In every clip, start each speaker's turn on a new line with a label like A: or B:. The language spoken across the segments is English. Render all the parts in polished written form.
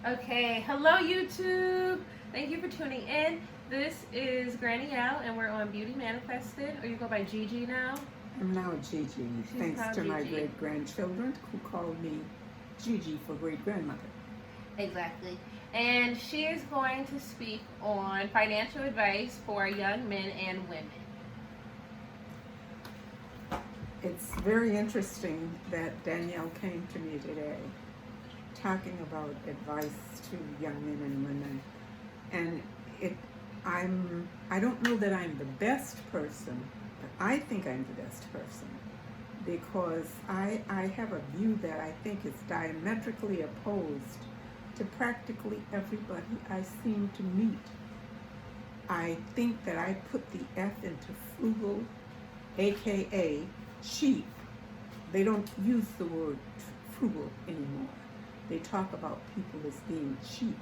A: Okay, hello YouTube. Thank you for tuning in. This is Granny Al, and we're on Beauty Manifested, or you go by Gigi now.
B: I'm now Gigi,
A: She's
B: thanks
A: now
B: to my
A: Gigi.
B: great-grandchildren who call me Gigi for great-grandmother.
A: Exactly. And she is going to speak on financial advice for young men and women.
B: It's very interesting that Danielle came to me today talking about advice to young men and women. And I don't know that I'm the best person, but I think I'm the best person because I have a view that I think is diametrically opposed to practically everybody I seem to meet. I think that I put the F into frugal, aka cheap. They don't use the word frugal anymore. They talk about people as being cheap,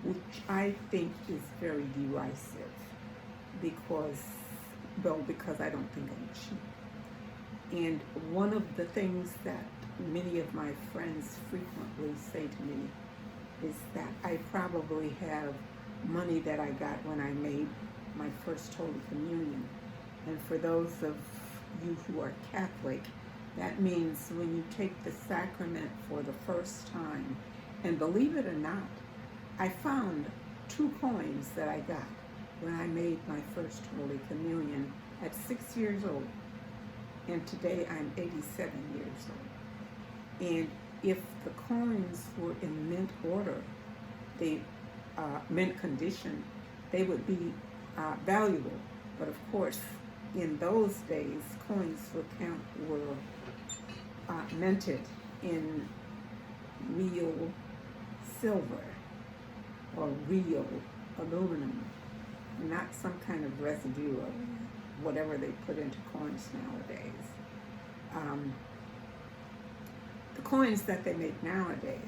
B: which I think is very derisive because I don't think I'm cheap. And one of the things that many of my friends frequently say to me is that I probably have money that I got when I made my first Holy Communion. And for those of you who are Catholic, that means when you take the sacrament for the first time. And believe it or not, I found 2 coins that I got when I made my first Holy Communion at 6 years old. And today I'm 87 years old. And if the coins were in mint order, they mint condition, they would be valuable. But of course, in those days, coins were minted in real silver or real aluminum, not some kind of residue of whatever they put into coins nowadays. The coins that they make nowadays,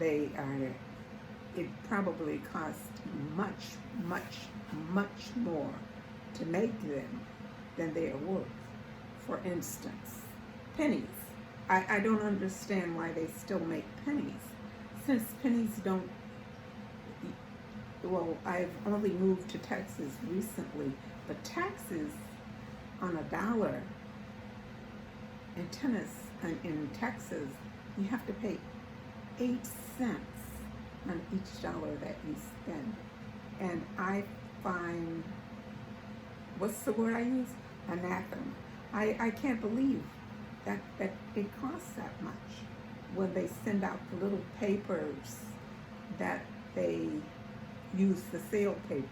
B: it probably costs much more to make them than they are worth. For instance, pennies. I don't understand why they still make pennies, since pennies don't, well, I've only moved to Texas recently, but taxes on $1 in Texas, you have to pay 8 cents on each dollar that you spend. And I find, what's the word I use? Anathema. I can't believe that it costs that much when they send out the little papers that they use, the sale papers.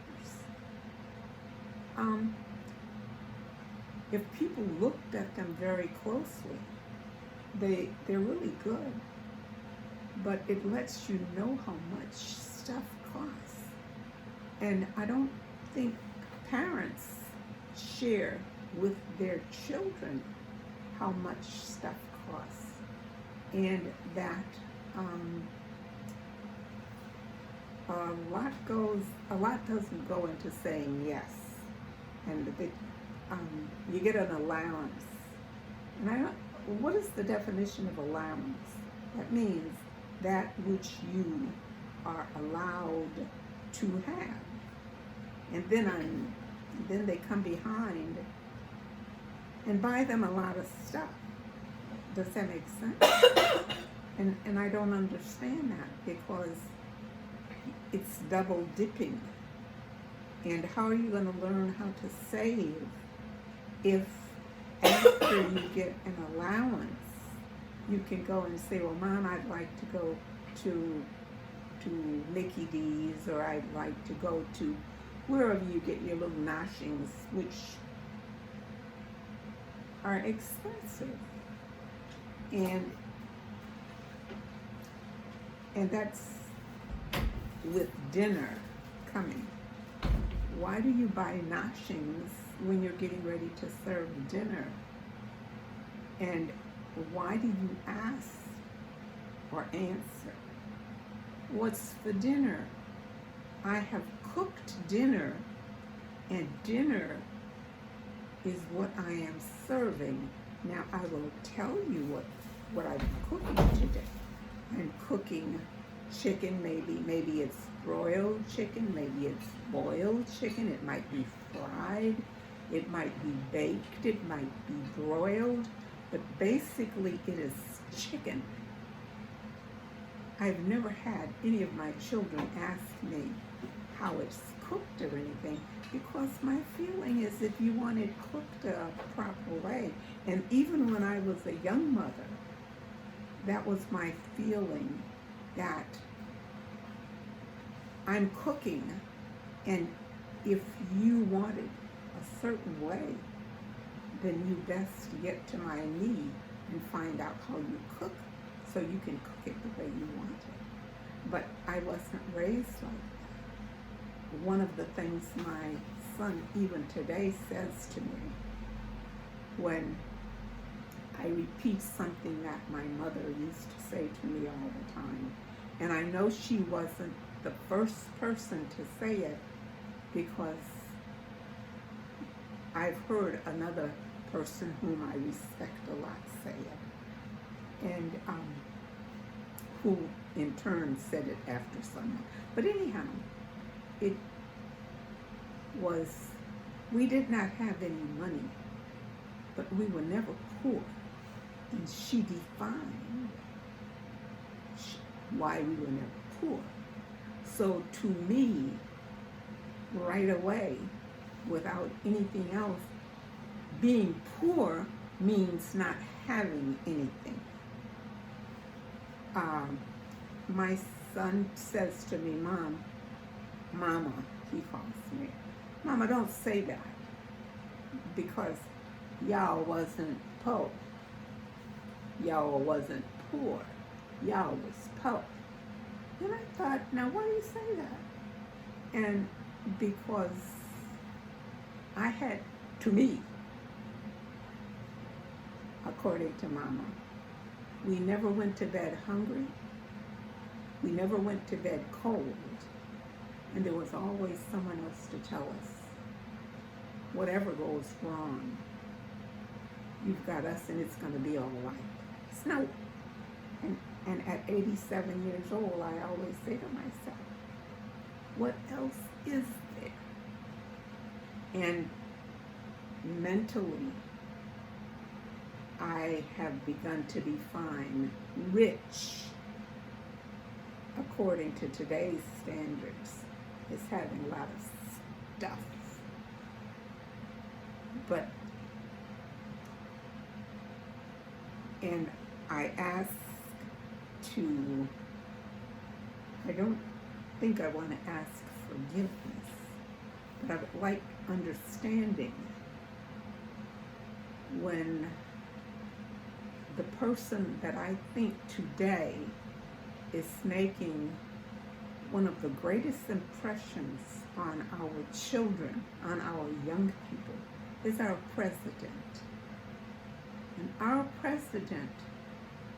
B: If people looked at them very closely, they're really good, but it lets you know how much stuff costs. And I don't think parents share with their children how much stuff costs, and that a lot doesn't go into saying yes, and you get an allowance. And what is the definition of allowance? That means that which you are allowed to have, and then they come behind and buy them a lot of stuff. Does that make sense? And I don't understand that, because it's double dipping. And how are you going to learn how to save if after you get an allowance, you can go and say, well, Mom, I'd like to go to Mickey D's, or I'd like to go to wherever you get your little noshings, which are expensive. And that's with dinner coming. Why do you buy noshings when you're getting ready to serve dinner? And why do you ask or answer, what's for dinner? I have cooked dinner, and dinner is what I am serving. Now I will tell you what I'm cooking today. I'm cooking chicken, maybe it's broiled chicken, maybe it's boiled chicken, it might be fried, it might be baked, it might be broiled, but basically it is chicken. I've never had any of my children ask me how it's cooked or anything, because my feeling is if you want it cooked a proper way, and even when I was a young mother, that was my feeling, that I'm cooking, and if you want it a certain way, then you best get to my knee and find out how you cook so you can cook it the way you want it. But I wasn't raised like that. One of the things my son even today says to me when I repeat something that my mother used to say to me all the time, and I know she wasn't the first person to say it, because I've heard another person whom I respect a lot say it, and who in turn said it after someone. But anyhow, it was, we did not have any money, but we were never poor. And she defined why we were never poor. So to me, right away, without anything else, being poor means not having anything. My son says to me, Mama, he calls me, Mama, don't say that, because y'all wasn't poor. Y'all wasn't poor. Y'all was poor. And I thought, now why do you say that? And because I had, to me, according to Mama, we never went to bed hungry. We never went to bed cold. And there was always someone else to tell us, whatever goes wrong, you've got us and it's going to be all right. So, and at 87 years old, I always say to myself, what else is there? And mentally, I have begun to define rich, according to today's standards, is having a lot of stuff. But, and I ask to, I don't think I want to ask forgiveness, but I would like understanding when the person that I think today is making one of the greatest impressions on our children, on our young people, is our president. And our president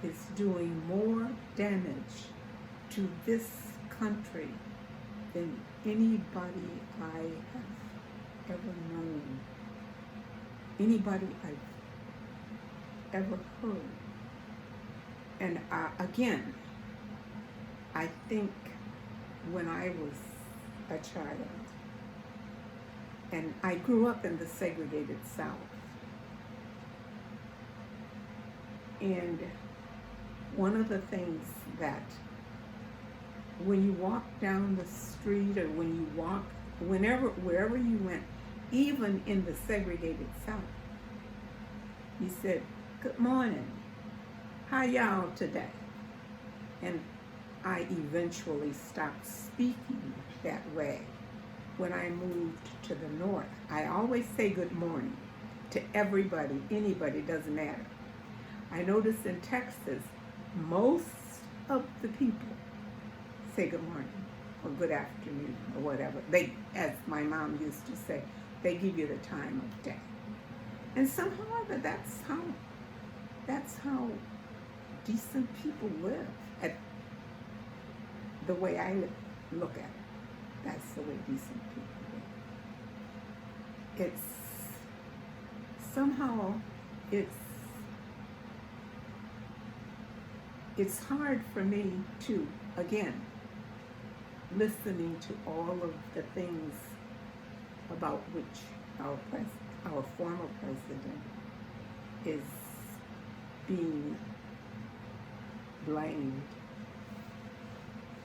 B: is doing more damage to this country than anybody I have ever known, anybody I've ever heard. And again, I think when I was a child, and I grew up in the segregated South, and one of the things that when you walk down the street, or when you walk, wherever you went, even in the segregated South, you said, "Good morning, how y'all today?" And I eventually stopped speaking that way when I moved to the North. I always say good morning to everybody, anybody, doesn't matter. I notice in Texas, most of the people say good morning or good afternoon or whatever. They, as my mom used to say, they give you the time of day. And somehow that's how decent people live. At the way I look at it, that's the way decent people live. It's hard for me to again, listening to all of the things about which our former president is being blamed,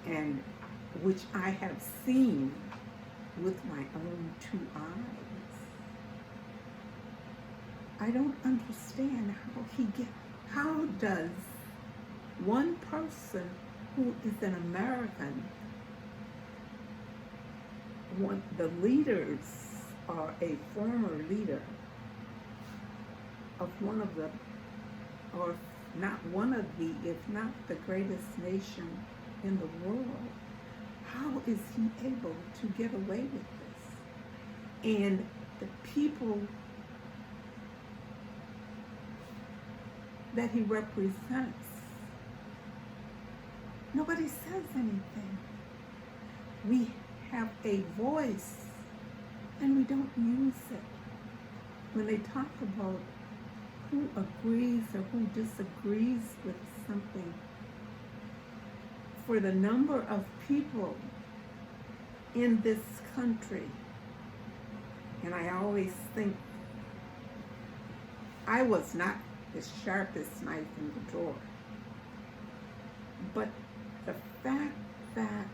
B: and which I have seen with my own two eyes. I don't understand how does one person who is an American, the leaders are a former leader of one of the, or not one of the, if not the greatest nation in the world. How is he able to get away with this? And the people that he represents, nobody says anything. We have a voice and we don't use it. When they talk about who agrees or who disagrees with something, for the number of people in this country, and I always think I was not the sharpest knife in the drawer, but the fact that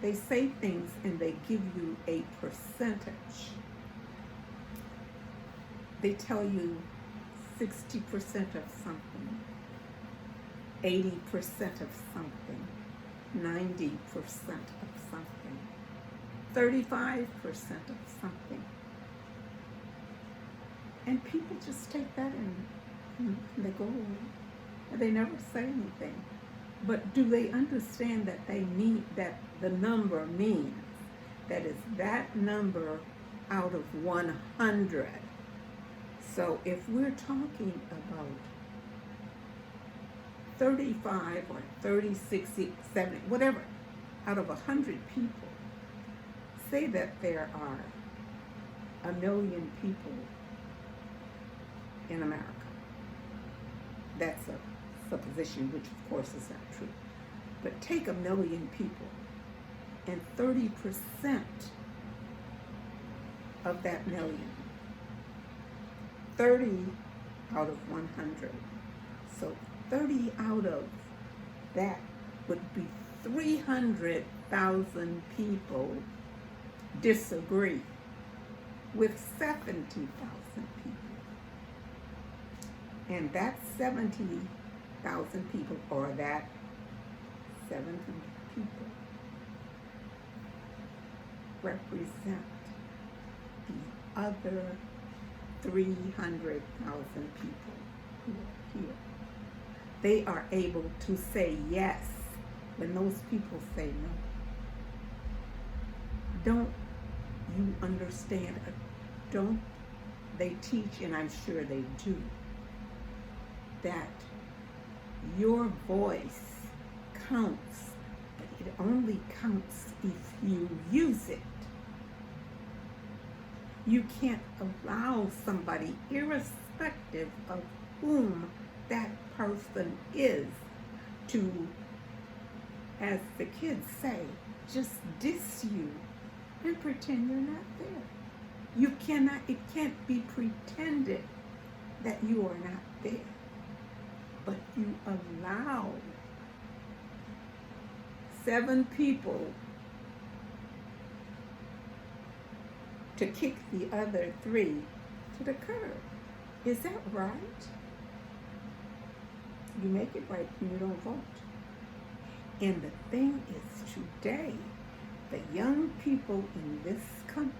B: they say things and they give you a percentage. They tell you 60% of something, 80% of something, 90% of something, 35% of something. And people just take that and they go away. They never say anything. But do they understand that that the number means that is that number out of 100? So if we're talking about 35 or 30, 60, 70, whatever, out of 100 people, say that there are 1 million people in America. That's a supposition, which of course is not true. But take 1 million people, and 30% of that million, 30 out of 100. So 30 out of that would be 300,000 people disagree with 70,000 people. And that 70,000 people, or that 70 people, represent the other 300,000 people who are here. They are able to say yes when those people say no. Don't you understand? Don't they teach, and I'm sure they do, that your voice counts, but it only counts if you use it. You can't allow somebody, irrespective of whom that person is, to, as the kids say, just diss you and pretend you're not there. You cannot, it can't be pretended that you are not there. But you allow 7 people to kick the other 3 to the curb. Is that right? You make it right when you don't vote. And the thing is, today, the young people in this country,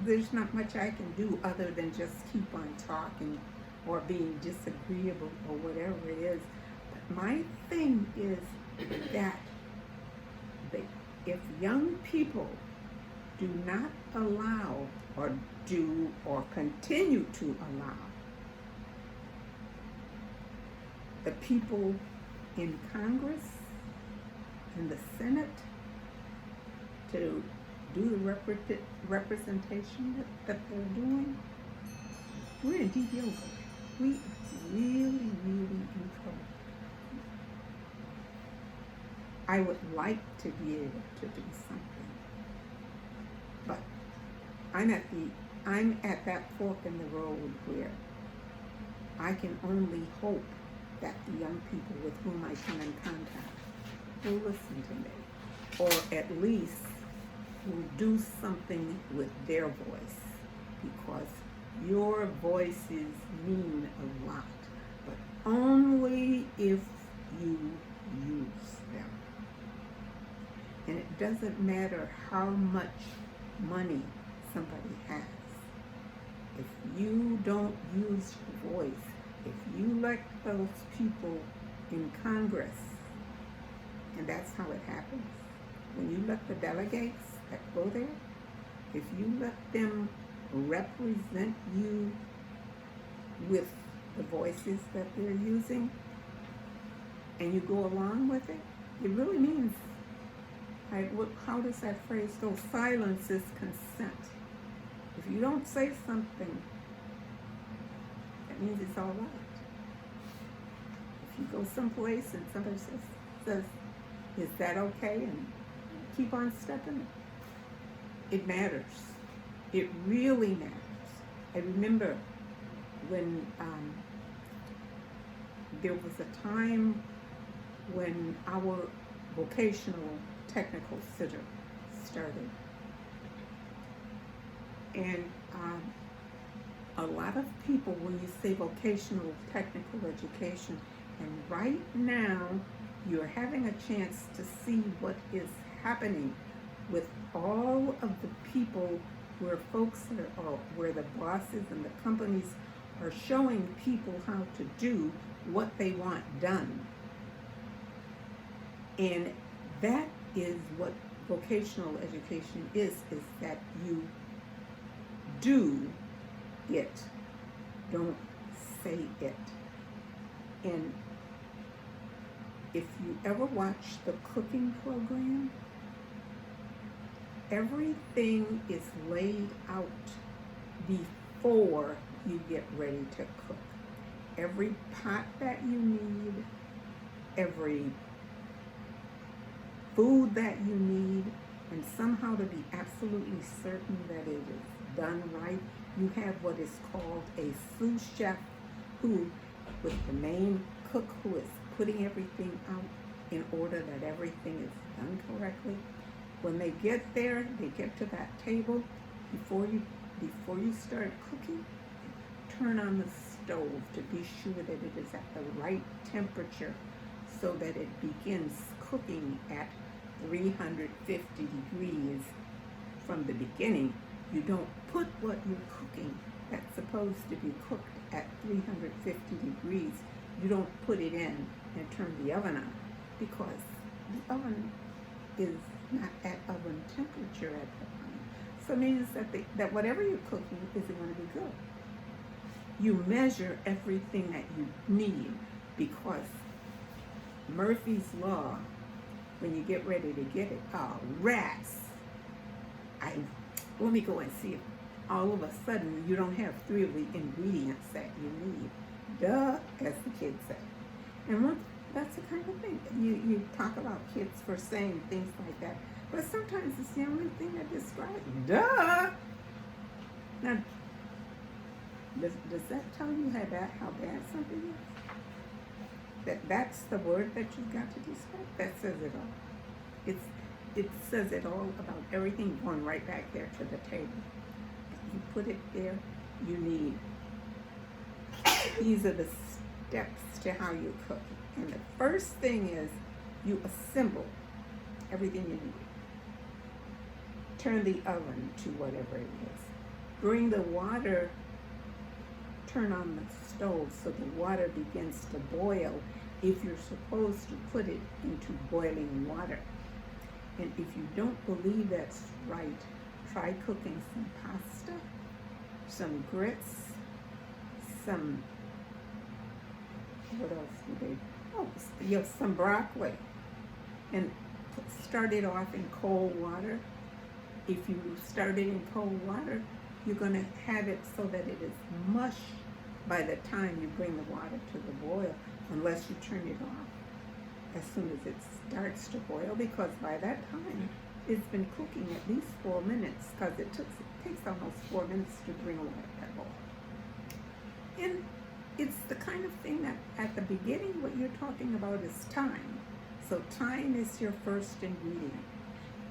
B: there's not much I can do other than just keep on talking or being disagreeable or whatever it is. But my thing is that if young people do not allow or continue to allow the people in Congress and the Senate to do the representation that they're doing, we're in deep yoga. We really, really important. I would like to be able to do something, but I'm at that fork in the road where I can only hope that the young people with whom I come in contact will listen to me, or at least will do something with their voice, because your voices mean a lot, but only if you use them. And it doesn't matter how much money somebody has. If you don't use your voice, if you elect those people in Congress, and that's how it happens, when you let the delegates that go there, if you let them represent you with the voices that they're using, and you go along with it, it really means, how does that phrase go? Silence is consent. If you don't say something, that means it's all right. If you go someplace and somebody says, is that okay? And keep on stepping, it matters. It really matters. I remember when there was a time when our vocational technical center started. And a lot of people, when you say vocational technical education, and right now you're having a chance to see what is happening with all of the people where folks are, where the bosses and the companies are showing people how to do what they want done. And that is what vocational education is that you do it, don't say it. And if you ever watch the cooking program, everything is laid out before you get ready to cook. Every pot that you need, every food that you need, and somehow to be absolutely certain that it is done right, you have what is called a sous chef, who, with the main cook, who is putting everything out in order that everything is done correctly. When they get there, they get to that table, before you start cooking, turn on the stove to be sure that it is at the right temperature so that it begins cooking at 350 degrees from the beginning. You don't put what you're cooking that's supposed to be cooked at 350 degrees, you don't put it in and turn the oven on, because the oven is not at oven temperature at that time. So it means that whatever you're cooking isn't going to be good. You measure everything that you need, because Murphy's Law, when you get ready to get it, rats. Let me go and see if all of a sudden you don't have 3 of the ingredients that you need. Duh, as the kids say. And that's the kind of thing. You talk about kids for saying things like that, but sometimes it's the only thing that describes it. Duh! Now, does that tell you how bad something is? That's the word that you've got to describe? That says it all. It says it all about everything going right back there to the table. You put it there, you need. These are the steps to how you cook. And the first thing is you assemble everything you need. Turn the oven to whatever it is. Bring the water, turn on the stove so the water begins to boil if you're supposed to put it into boiling water. And if you don't believe that's right, try cooking some pasta, some grits, what else do they, some broccoli. And start it off in cold water. If you start it in cold water, you're going to have it so that it is mush by the time you bring the water to the boil, unless you turn it off as soon as it starts to boil, because by that time it's been cooking at least 4 minutes, because it takes almost 4 minutes to bring water to boil. And it's the kind of thing that at the beginning what you're talking about is time. So time is your first ingredient.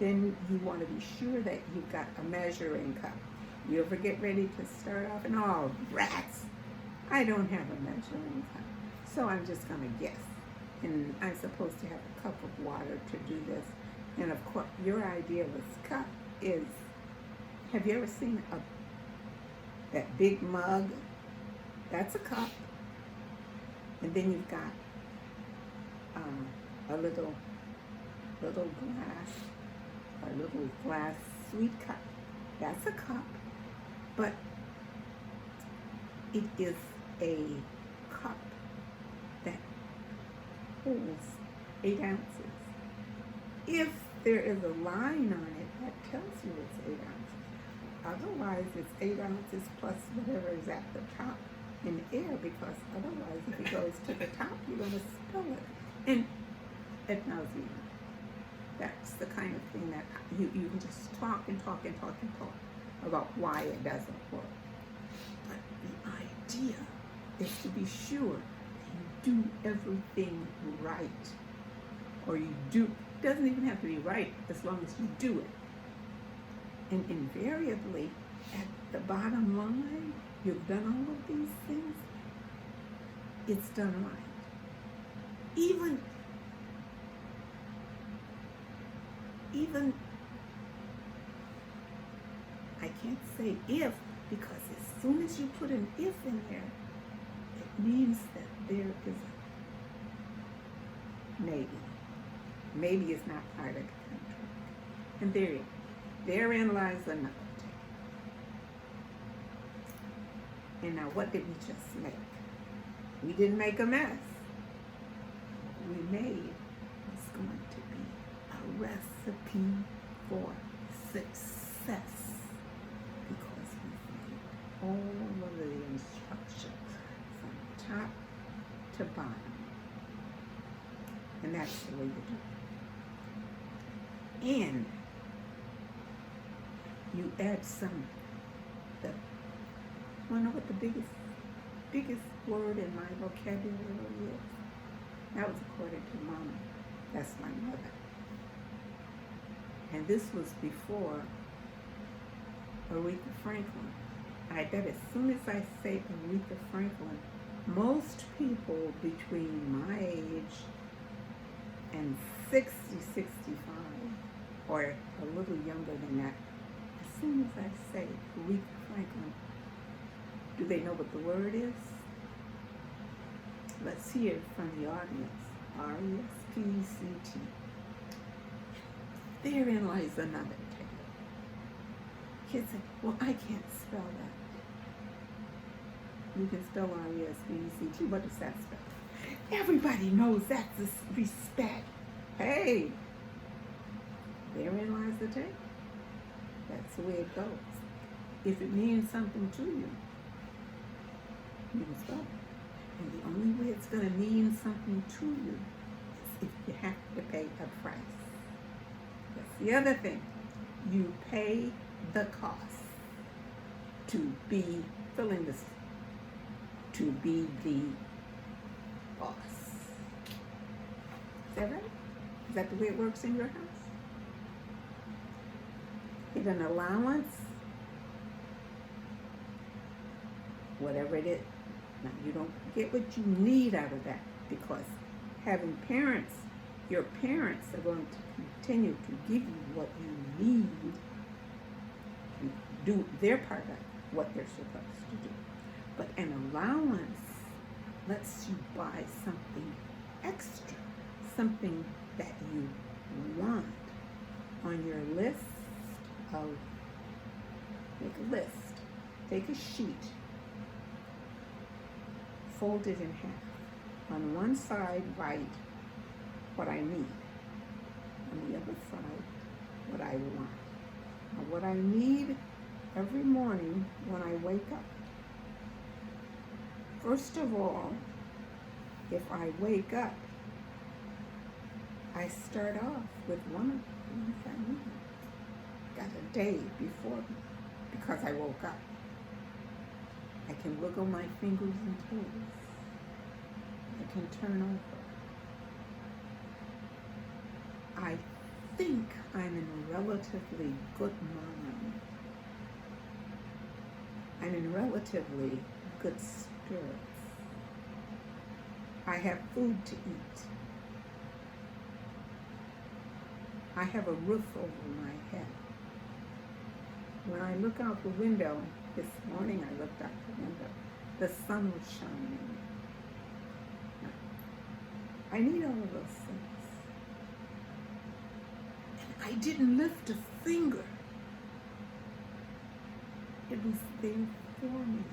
B: Then you want to be sure that you've got a measuring cup. You ever get ready to start off and, oh, rats, I don't have a measuring cup. So I'm just going to guess. And I'm supposed to have a cup of water to do this. And of course, your idea of a cup is, have you ever seen that big mug? That's a cup. And then you've got a little glass sweet cup. That's a cup. But it is a cup that holds 8 ounces. If there is a line on it that tells you it's 8 ounces. Otherwise, it's 8 ounces plus whatever is at the top in air, because otherwise, if it goes to the top, you're going to spill it. And ad nauseam. That's the kind of thing that you can just talk and talk and talk and talk about why it doesn't work. But the idea is to be sure that you do everything right. Or you do, it doesn't even have to be right as long as you do it. And invariably, at the bottom line, you've done all of these things, it's done right. Even I can't say if, because as soon as you put an if in there, it means that there is a maybe. Maybe is not part of the contract. And therein lies another tale. And now what did we just make? We didn't make a mess. What we made was going to be a recipe for success, because we made all of the instructions from top to bottom. And that's the way you do it. And you add some, wanna know what the biggest word in my vocabulary is? That was according to Mama. That's my mother. And this was before Aretha Franklin. I bet as soon as I say Aretha Franklin, most people between my age and 60, 65, or a little younger than that, as soon as I say Aretha Franklin, do they know what the word is? Let's hear from the audience. R-E-S-P-E-C-T. Therein lies another tale. Kids say, well, I can't spell that. You can spell R-E-S-P-E-C-T. What does that spell? Everybody knows that's respect. Hey, therein lies the tale. That's the way it goes. If it means something to you, you can spell it. And the only way it's going to mean something to you is if you have to pay a price. That's the other thing. You pay the cost to be, fill in this, to be the boss. Is that right? Is that the way it works in your house? Get an allowance, whatever it is. Now, you don't get what you need out of that, because having parents, your parents are going to continue to give you what you need to do their part of what they're supposed to do. But an allowance lets you buy something extra, something that you want on your list of, make a list, take a sheet, fold it in half. On one side, write what I need. On the other side, what I want. Now, what I need every morning when I wake up First of all, if I wake up, I start off with one thing. Got a day before me because I woke up. I can wiggle my fingers and toes. I can turn over. I think I'm in relatively good mind. I'm in relatively good spirits. I have food to eat. I have a roof over my head. When I look out the window, this morning I looked out the window, the sun was shining. I need all of those things. And I didn't lift a finger. It was there for me.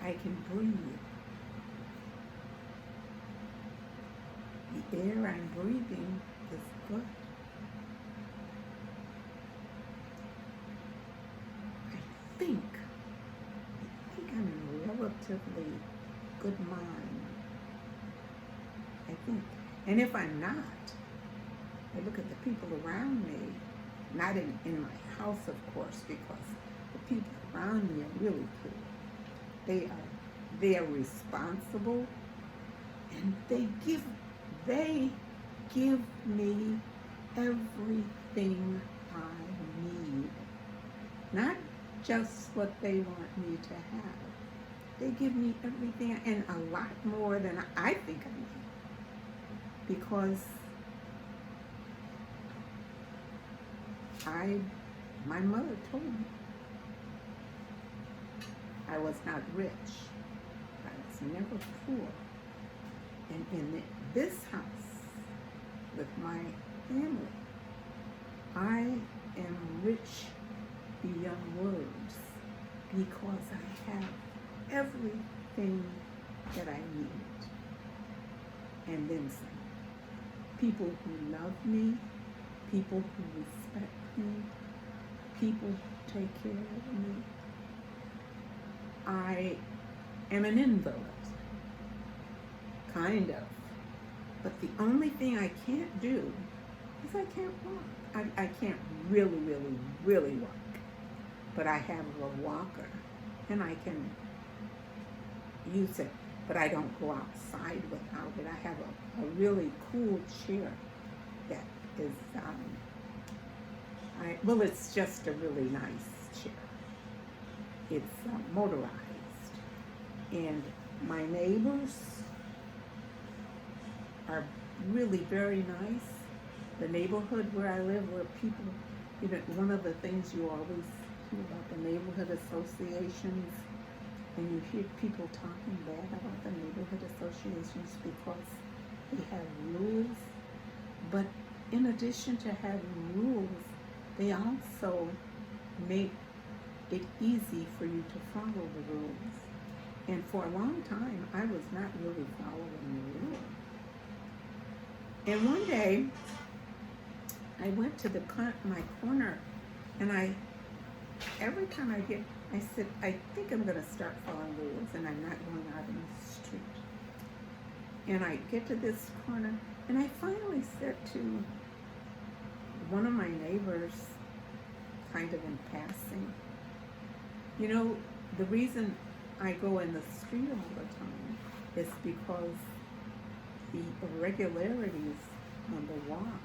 B: I can breathe. The air I'm breathing is good. I think I'm in a relatively good mind. I think. And if I'm not, I look at the people around me, not in my house, of course, because the people around me are really cool. They are responsible, and they give me everything I need. Not just what they want me to have. They give me everything and a lot more than I think I need. Because my mother told me I was not rich. I was never poor. And in this house, with my family, I am rich beyond words because I have everything that I need. And then some. People who love me, people who respect me, people who take care of me. I am an invalid, kind of. But the only thing I can't do is I can't walk. I can't really walk. But I have a walker, and I can use it, but I don't go outside without it. I have a really cool chair that is, it's just a really nice chair. It's motorized. And my neighbors are really very nice. The neighborhood where I live, where people, one of the things you always hear about the neighborhood associations, and you hear people talking bad about the neighborhood associations because they have rules. But in addition to having rules, they also make it easy for you to follow the rules. And for a long time, I was not really following the rules. And one day, I went to my corner, and every time I said, I think I'm going to start following rules, and I'm not going out in the street. And I get to this corner, and I finally said to one of my neighbors, kind of in passing, the reason I go in the street all the time is because the irregularities on the walk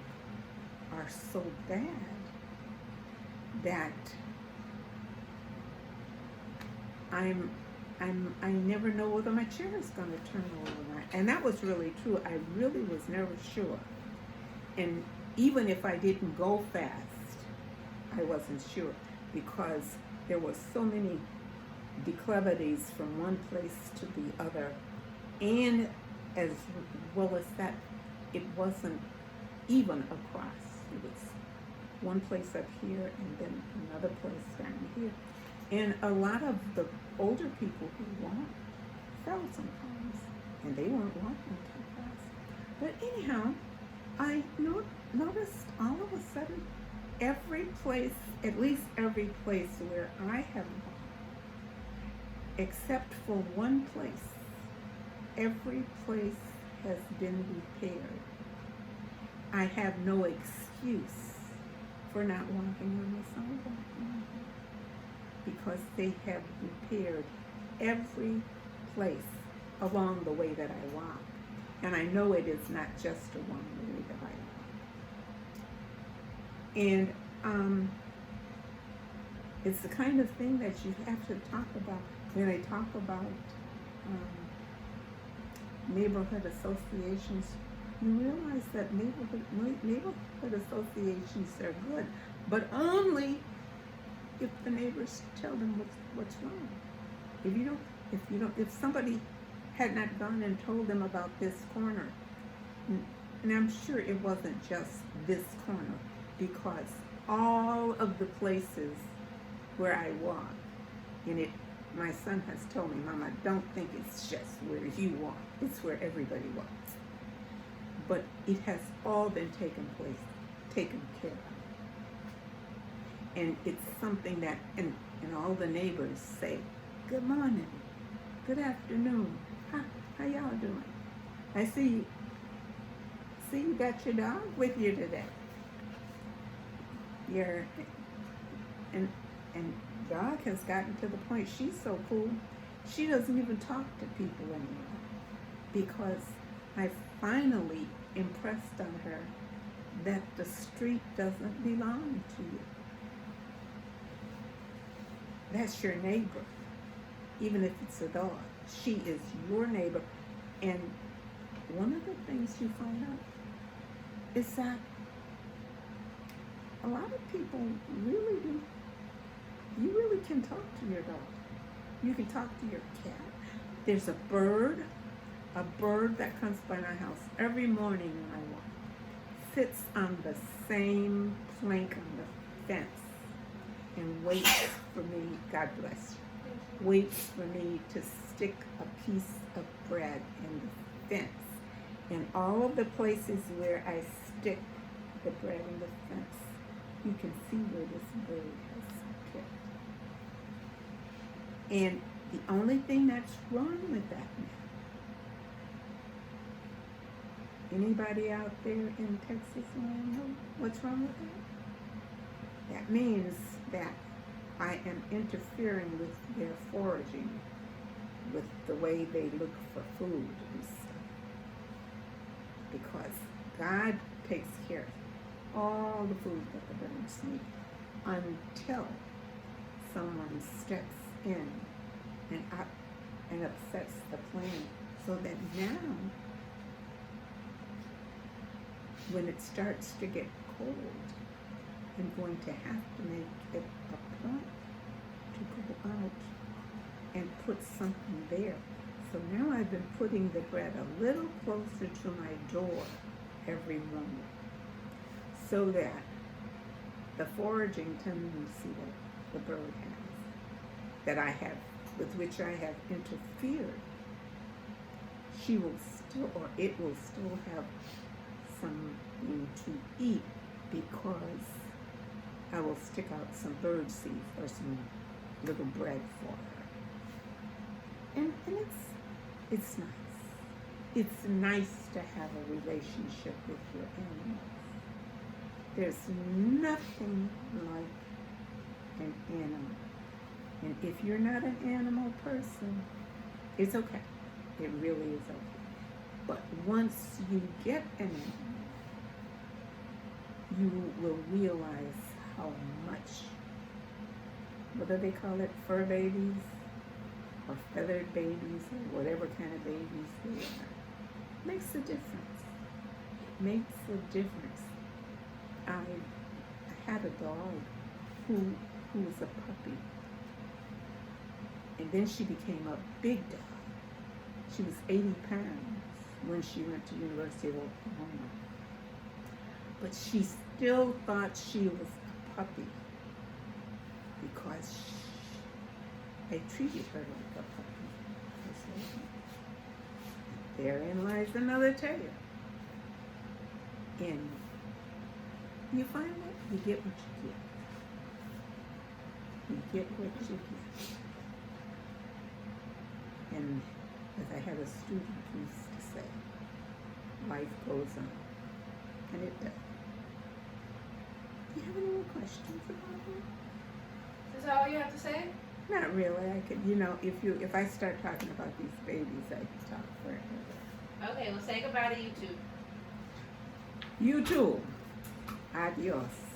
B: are so bad that I never know whether my chair is going to turn over or not. And that was really true. I really was never sure. And even if I didn't go fast, I wasn't sure, because there were so many declivities from one place to the other, and as well as that, it wasn't even across. It was one place up here and then another place down here. And a lot of the older people who walked fell sometimes, and they weren't walking too fast. But anyhow, I noticed all of a sudden every place, at least every place where I have gone, except for one place, every place has been repaired. I have no excuse for not walking on the sidewalk because they have repaired every place along the way that I walk. And I know it is not just along the way that I walk. And it's the kind of thing that you have to talk about when I talk about neighborhood associations. You realize that neighborhood associations are good, but only if the neighbors tell them what's wrong. If somebody had not gone and told them about this corner, and I'm sure it wasn't just this corner, because all of the places where I walk, and my son has told me, Mama, don't think it's just where you walk, it's where everybody walks. But it has all been taken care of. And it's something that, and all the neighbors say, good morning, good afternoon, how y'all doing? I see you got your dog with you today. And dog has gotten to the point, she's so cool, she doesn't even talk to people anymore, because I finally impressed on her that the street doesn't belong to you. That's your neighbor, even if it's a dog. She is your neighbor. And one of the things you find out is that a lot of people really do. You really can talk to your dog. You can talk to your cat. There's a bird that comes by my house every morning when I walk, sits on the same plank on the fence and waits for me, God bless you, waits for me to stick a piece of bread in the fence. And all of the places where I stick the bread in the fence, you can see where this bird has picked. And the only thing that's wrong with that now, anybody out there in Texas want to know what's wrong with that? That means that I am interfering with their foraging, with the way they look for food and stuff. Because God takes care of all the food that the birds need until someone steps in and upsets the plan, so that now, when it starts to get cold, I'm going to have to make it a point to go out and put something there. So now I've been putting the bread a little closer to my door every morning, so that the foraging tendency that the bird has, that I have, with which I have interfered, she will still, or it will still have something to eat, because I will stick out some bird seeds or some little bread for her. And it's nice. It's nice to have a relationship with your animals. There's nothing like an animal. And if you're not an animal person, it's okay. It really is okay. But once you get an animal, you will realize how much, what do they call it, fur babies or feathered babies or whatever kind of babies they are. Makes a difference. Makes a difference. I had a dog who was a puppy, and then she became a big dog. She was 80 pounds when she went to University of Oklahoma. But she still thought she was a puppy because I treated her like a puppy. Therein lies another tale. And You find that you get what you get. You get what you get. And as I had a student who used to say, life goes on. And it does. Do you have any more questions about that?
A: Is that all you have to say?
B: Not really. I could, if I start talking about these babies, I could talk forever.
A: Okay, well say goodbye to YouTube.
B: You too. Adios.